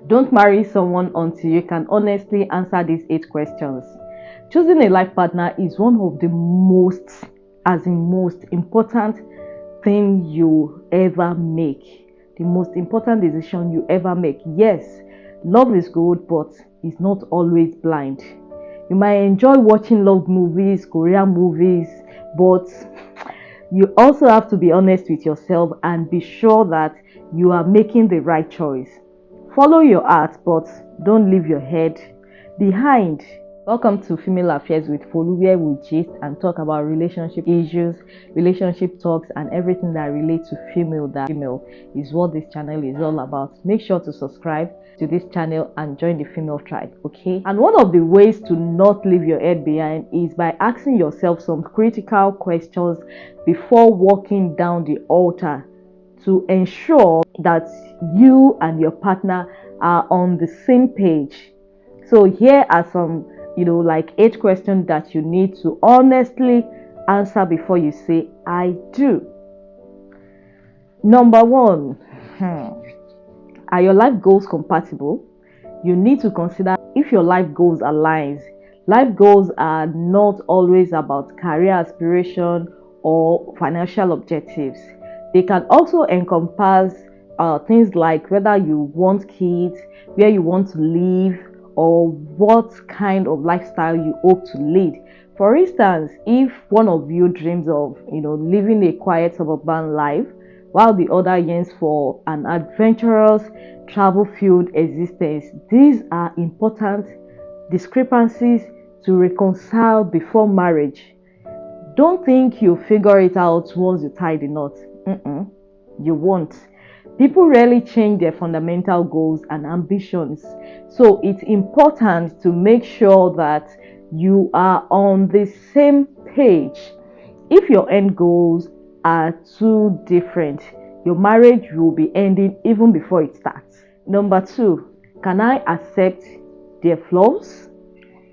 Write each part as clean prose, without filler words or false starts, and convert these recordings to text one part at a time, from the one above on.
Don't marry someone until you can honestly answer these 8 questions. Choosing a life partner is one of the most, as in most important thing you ever make. The most important decision you ever make. Yes, love is good, but it's not always blind. You might enjoy watching love movies, Korean movies, but you also have to be honest with yourself and be sure that you are making the right choice. Follow your heart, but don't leave your head behind. Welcome to Female Affairs with Folu, where we gist and talk about relationship issues, relationship talks, and everything that relates to female. That female is what this channel is all about. Make sure to subscribe to this channel and join the female tribe, okay? And one of the ways to not leave your head behind is by asking yourself some critical questions before walking down the altar to ensure that you and your partner are on the same page. So here are some, like 8 questions that you need to honestly answer before you say I do. Number 1, are your life goals compatible? You need to consider if your life goals align. Life goals are not always about career aspiration or financial objectives. They can also encompass things like whether you want kids, where you want to live, or what kind of lifestyle you hope to lead. For instance, if one of you dreams of living a quiet suburban life while the other yearns for an adventurous travel-filled existence, these are important discrepancies to reconcile before marriage. Don't think you'll figure it out once you tie the knot. You won't. People rarely change their fundamental goals and ambitions. So it's important to make sure that you are on the same page. If your end goals are too different, your marriage will be ending even before it starts. Number 2, can I accept their flaws?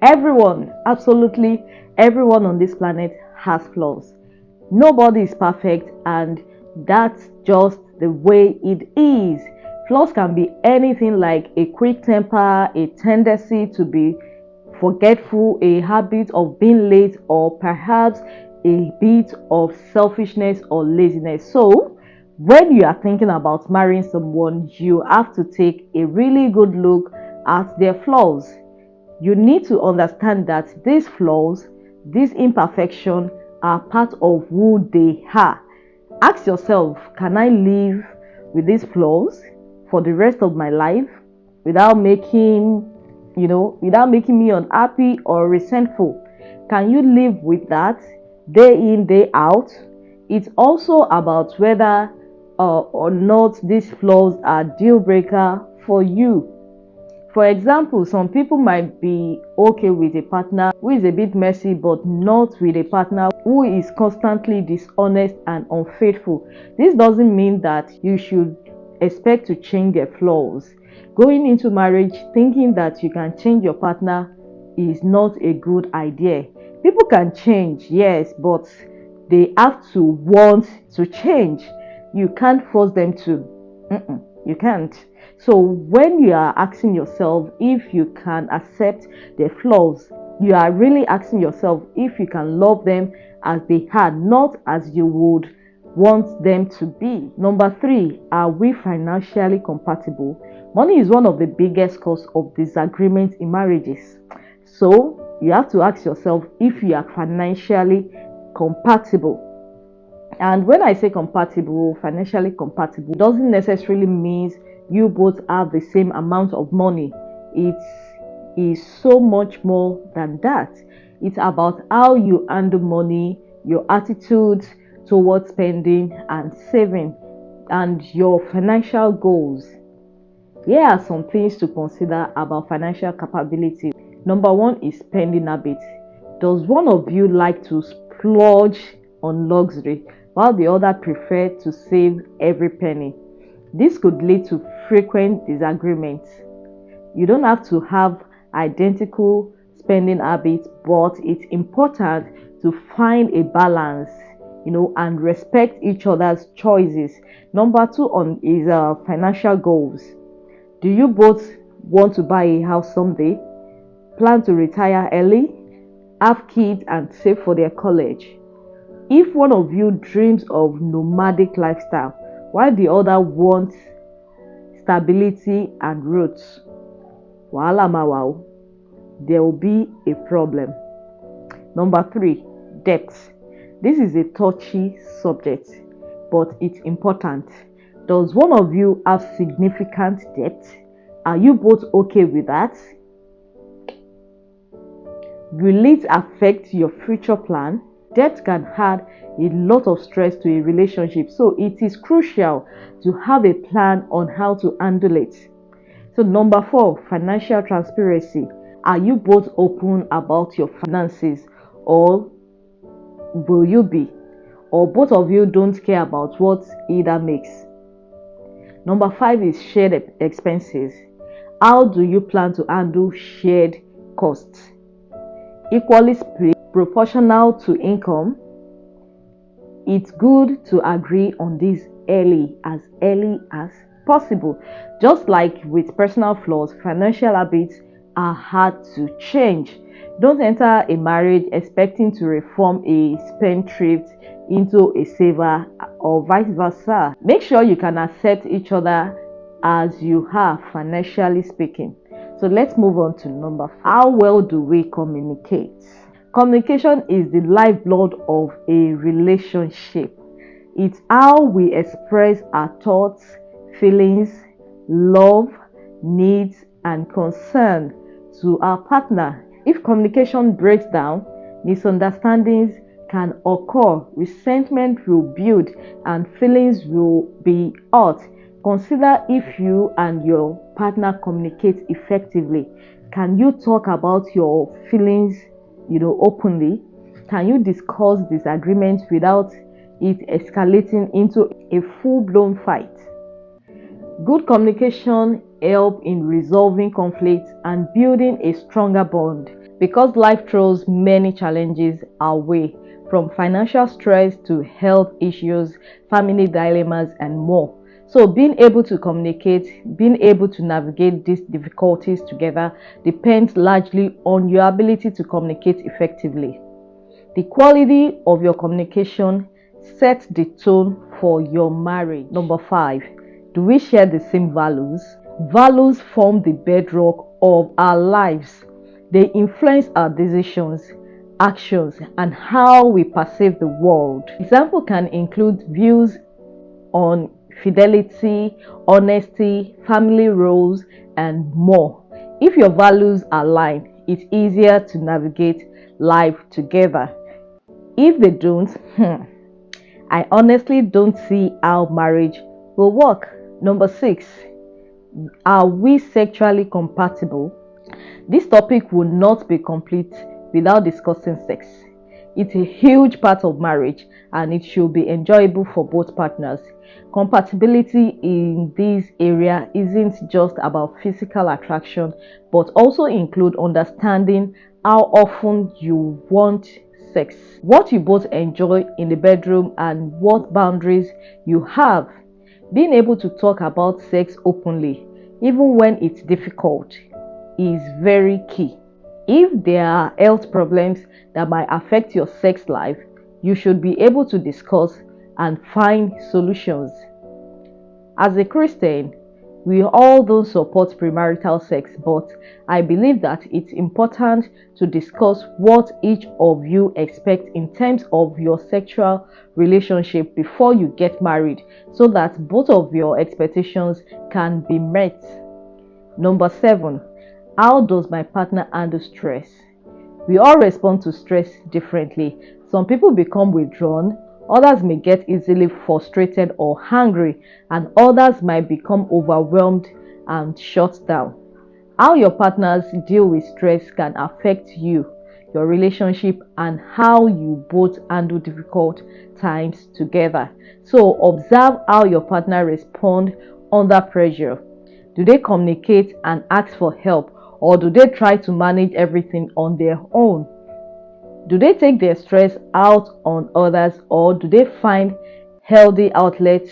Everyone, absolutely everyone on this planet has flaws. Nobody is perfect, and that's just the way it is. Flaws can be anything like a quick temper, a tendency to be forgetful, a habit of being late, or perhaps a bit of selfishness or laziness. So, when you are thinking about marrying someone, you have to take a really good look at their flaws. You need to understand that these flaws, these imperfections, are part of who they are. Ask yourself, can I live with these flaws for the rest of my life without making me unhappy or resentful? Can you live with that day in, day out? It's also about whether or not these flaws are deal breaker for you. For example, some people might be okay with a partner who is a bit messy, but not with a partner who is constantly dishonest and unfaithful. This doesn't mean that you should expect to change their flaws. Going into marriage thinking that you can change your partner is not a good idea. People can change, yes, but they have to want to change. You can't force them to. You can't. So when you are asking yourself if you can accept their flaws, you are really asking yourself if you can love them as they are, not as you would want them to be. Number 3, are we financially compatible? Money is one of the biggest cause of disagreement in marriages. So you have to ask yourself if you are financially compatible. And when I say compatible, financially compatible, doesn't necessarily mean you both have the same amount of money. It is so much more than that. It's about how you handle money, your attitude towards spending and saving, and your financial goals. Here are some things to consider about financial capability. Number 1 is spending habits. Does one of you like to splurge on luxury while the other prefer to save every penny? This could lead to frequent disagreements. You don't have to have identical spending habits, but it's important to find a balance, and respect each other's choices. Number 2 is financial goals. Do you both want to buy a house someday, plan to retire early, have kids and save for their college. If one of you dreams of nomadic lifestyle while the other wants stability and roots, wahala ma wa o, there will be a problem. Number 3, debt. This is a touchy subject, but it's important. Does one of you have significant debt? Are you both okay with that? Will it affect your future plan? Debt can add a lot of stress to a relationship, so it is crucial to have a plan on how to handle it. So number 4, financial transparency. Are you both open about your finances, or will you be? Or both of you don't care about what either makes? Number 5 is shared expenses. How do you plan to handle shared costs? Equally split, proportional to income? It's good to agree on this early as possible. Just like with personal flaws, financial habits are hard to change. Don't enter a marriage expecting to reform a spendthrift into a saver, or vice versa. Make sure you can accept each other as you are, financially speaking. So let's move on to number 4. How well do we communicate? Communication is the lifeblood of a relationship. It's how we express our thoughts, feelings, love, needs, and concern to our partner. If communication breaks down, misunderstandings can occur, resentment will build, and feelings will be hurt. Consider if you and your partner communicate effectively. Can you talk about your feelings, openly? Can you discuss disagreements without it escalating into a full-blown fight? Good communication helps in resolving conflicts and building a stronger bond, because life throws many challenges our way, from financial stress to health issues, family dilemmas, and more. So being able to communicate, being able to navigate these difficulties together depends largely on your ability to communicate effectively. The quality of your communication sets the tone for your marriage. Number 5, do we share the same values? Values form the bedrock of our lives. They influence our decisions, actions, and how we perceive the world. Example can include views on fidelity, honesty, family roles, and more. If your values align, it's easier to navigate life together. If they don't, I honestly don't see how marriage will work. Number 6, are we sexually compatible? This topic will not be complete without discussing sex. It's a huge part of marriage, and it should be enjoyable for both partners. Compatibility in this area isn't just about physical attraction, but also include understanding how often you want sex, what you both enjoy in the bedroom, and what boundaries you have. Being able to talk about sex openly, even when it's difficult, is very key. If there are health problems that might affect your sex life, you should be able to discuss and find solutions. As a Christian, we all don't support premarital sex, but I believe that it's important to discuss what each of you expect in terms of your sexual relationship before you get married, so that both of your expectations can be met. Number 7, how does my partner handle stress? We all respond to stress differently. Some people become withdrawn, others may get easily frustrated or angry, and others might become overwhelmed and shut down. How your partners deal with stress can affect you, your relationship, and how you both handle difficult times together. So observe how your partner responds under pressure. Do they communicate and ask for help, or do they try to manage everything on their own? Do they take their stress out on others, or do they find healthy outlets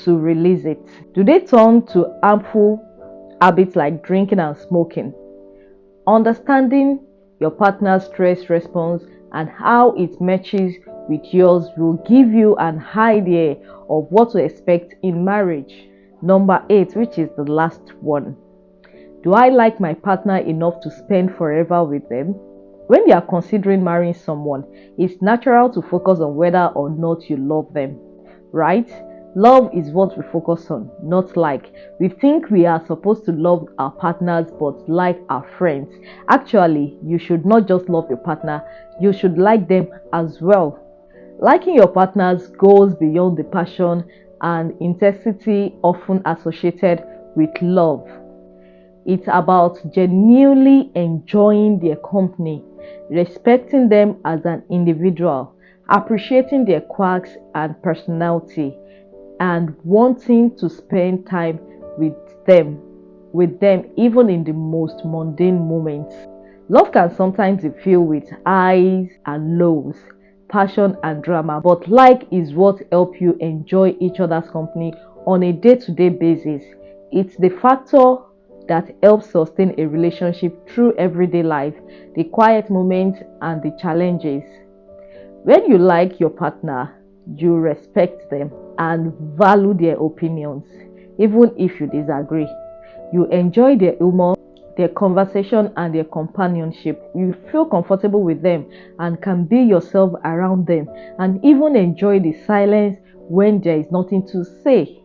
to release it? Do they turn to harmful habits like drinking and smoking. Understanding your partner's stress response and how it matches with yours will give you an idea of what to expect in marriage. Number 8, which is the last one. Do I like my partner enough to spend forever with them? When you are considering marrying someone, it's natural to focus on whether or not you love them, right? Love is what we focus on, not like. We think we are supposed to love our partners but like our friends. Actually, you should not just love your partner, you should like them as well. Liking your partners goes beyond the passion and intensity often associated with love. It's about genuinely enjoying their company, respecting them as an individual, appreciating their quirks and personality, and wanting to spend time with them even in the most mundane moments. Love can sometimes be filled with highs and lows, passion and drama, but like is what helps you enjoy each other's company on a day-to-day basis. It's the factor that helps sustain a relationship through everyday life, the quiet moments and the challenges. When you like your partner, you respect them and value their opinions, even if you disagree. You enjoy their humor, their conversation, and their companionship. You feel comfortable with them and can be yourself around them, and even enjoy the silence when there is nothing to say.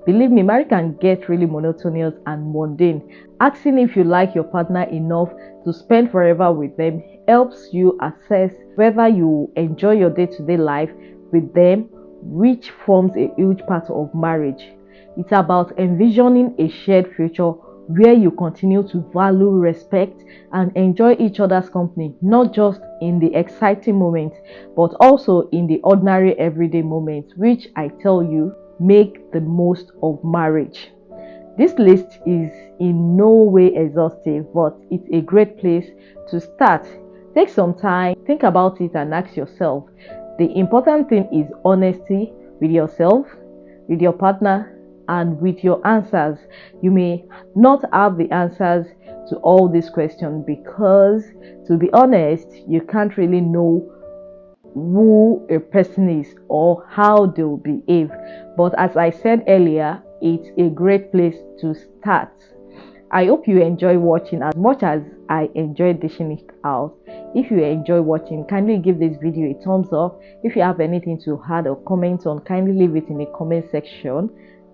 Believe me, marriage can get really monotonous and mundane. Asking if you like your partner enough to spend forever with them helps you assess whether you enjoy your day-to-day life with them, which forms a huge part of marriage. It's about envisioning a shared future where you continue to value, respect, and enjoy each other's company, not just in the exciting moments, but also in the ordinary everyday moments, which I tell you, make the most of marriage. This list is in no way exhaustive, but it's a great place to start. Take some time, think about it, and ask yourself. The important thing is honesty with yourself, with your partner, and with your answers. You may not have the answers to all these questions because, to be honest, you can't really know who a person is or how they'll behave. But as I said earlier, it's a great place to start. I hope you enjoy watching as much as I enjoy dishing it out. If you enjoy watching, kindly give this video a thumbs up. If you have anything to add or comment on, kindly leave it in the comment section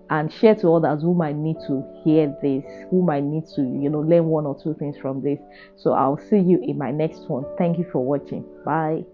and share to others who might need to hear this, who might need to learn one or two things from this. So I'll see you in my next one. Thank you for watching. Bye.